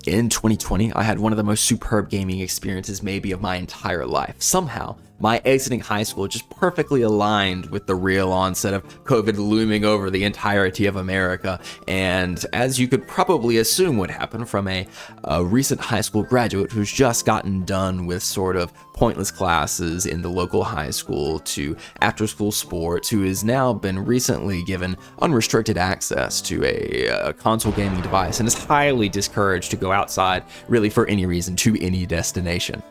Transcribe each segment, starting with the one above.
In 2020, I had one of the most superb gaming experiences maybe of my entire life. Somehow, my exiting high school just perfectly aligned with the real onset of COVID looming over the entirety of America, and as you could probably assume would happen from a recent high school graduate who's just gotten done with sort of pointless classes in the local high school to after-school sports, who has now been recently given unrestricted access to a console gaming device and is highly discouraged to go outside really for any reason to any destination.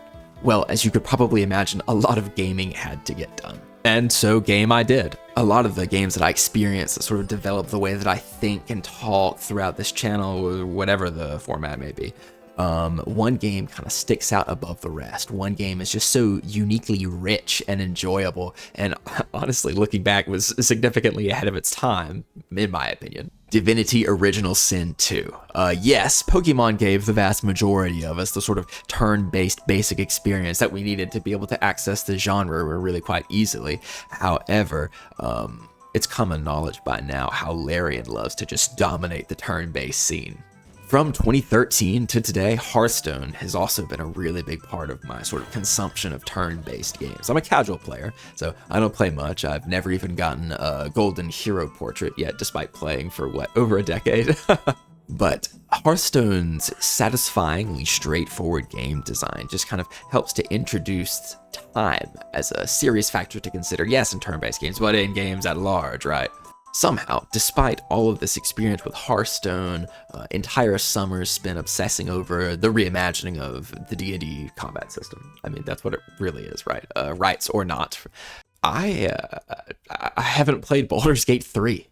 Well, as you could probably imagine, a lot of gaming had to get done. And so game I did. A lot of the games that I experienced that sort of developed the way that I think and talk throughout this channel, or whatever the format may be. One game kind of sticks out above the rest. One game is just so uniquely rich and enjoyable, and honestly, looking back, was significantly ahead of its time, in my opinion. Divinity Original Sin 2. Yes, Pokemon gave the vast majority of us the sort of turn-based basic experience that we needed to be able to access the genre really quite easily. However, it's common knowledge by now how Larian loves to just dominate the turn-based scene. From 2013 to today, Hearthstone has also been a really big part of my sort of consumption of turn-based games. I'm a casual player, so I don't play much. I've never even gotten a golden hero portrait yet, despite playing for, over a decade? But Hearthstone's satisfyingly straightforward game design just kind of helps to introduce time as a serious factor to consider, yes, in turn-based games, but in games at large, right? Somehow, despite all of this experience with Hearthstone, entire summers spent obsessing over the reimagining of the D&D combat system. I mean, that's what it really is, right? Rights or not. I haven't played Baldur's Gate 3.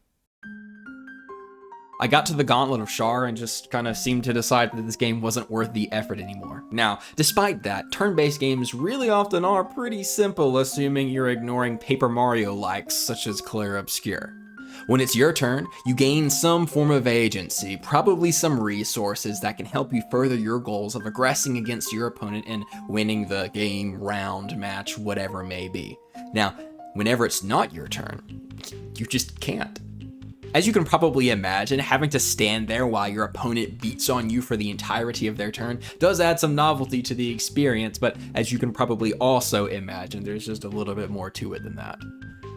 I got to the Gauntlet of Shar and just kind of seemed to decide that this game wasn't worth the effort anymore. Now, despite that, turn-based games really often are pretty simple, assuming you're ignoring Paper Mario likes such as Clair Obscur. When it's your turn, you gain some form of agency, probably some resources that can help you further your goals of aggressing against your opponent and winning the game, round, match, whatever it may be. Now, whenever it's not your turn, you just can't. As you can probably imagine, having to stand there while your opponent beats on you for the entirety of their turn does add some novelty to the experience, but as you can probably also imagine, there's just a little bit more to it than that.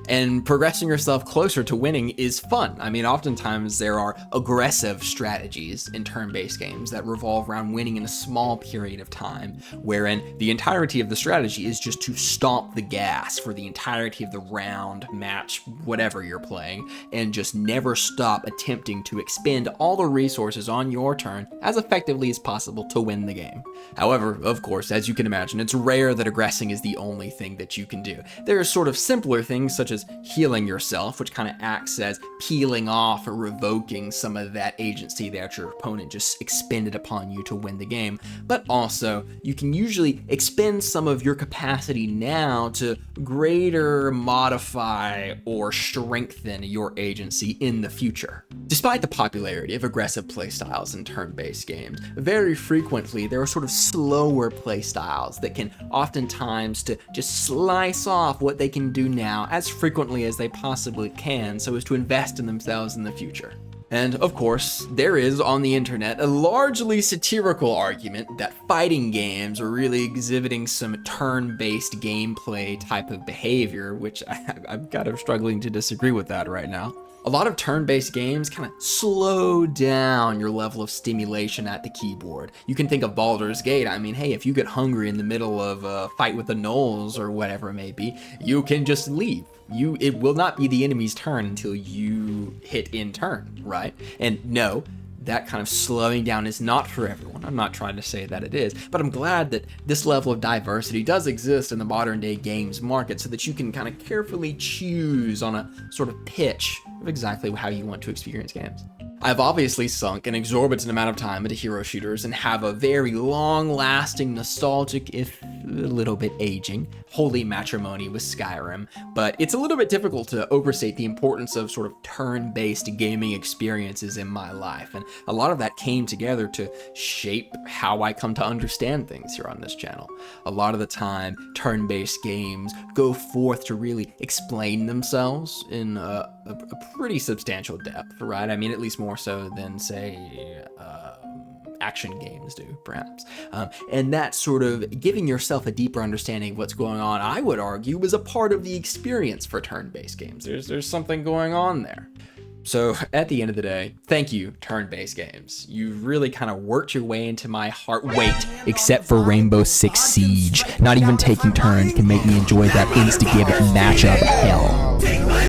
And progressing yourself closer to winning is fun. I mean, oftentimes there are aggressive strategies in turn-based games that revolve around winning in a small period of time, wherein the entirety of the strategy is just to stomp the gas for the entirety of the round, match, whatever you're playing, and just never stop attempting to expend all the resources on your turn as effectively as possible to win the game. However, of course, as you can imagine, it's rare that aggressing is the only thing that you can do. There are sort of simpler things such as healing yourself, which kind of acts as peeling off or revoking some of that agency that your opponent just expended upon you to win the game. But also, you can usually expend some of your capacity now to greater modify or strengthen your agency in the future. Despite the popularity of aggressive playstyles in turn-based games, very frequently there are sort of slower playstyles that can oftentimes to just slice off what they can do now as frequently as they possibly can so as to invest in themselves in the future. And of course, there is on the internet a largely satirical argument that fighting games are really exhibiting some turn-based gameplay type of behavior, which I'm kind of struggling to disagree with that right now. A lot of turn-based games kind of slow down your level of stimulation at the keyboard. You can think of Baldur's Gate. I mean, hey, if you get hungry in the middle of a fight with the gnolls or whatever it may be, you can just leave. It will not be the enemy's turn until you hit in turn, right? And no, that kind of slowing down is not for everyone. I'm not trying to say that it is, but I'm glad that this level of diversity does exist in the modern day games market so that you can kind of carefully choose on a sort of pitch of exactly how you want to experience games. I've obviously sunk an exorbitant amount of time into hero shooters and have a very long-lasting, nostalgic, if a little bit aging, holy matrimony with Skyrim, but it's a little bit difficult to overstate the importance of sort of turn-based gaming experiences in my life, and a lot of that came together to shape how I come to understand things here on this channel. A lot of the time, turn-based games go forth to really explain themselves in a pretty substantial depth, right? I mean, at least more so than, say, action games do, perhaps. And that sort of giving yourself a deeper understanding of what's going on, I would argue, was a part of the experience for turn-based games. There's something going on there. So at the end of the day, thank you, turn-based games. You've really kind of worked your way into my heart. Wait, except for Rainbow Six Siege. Not even taking turns can make me enjoy that insta-give matchup hell.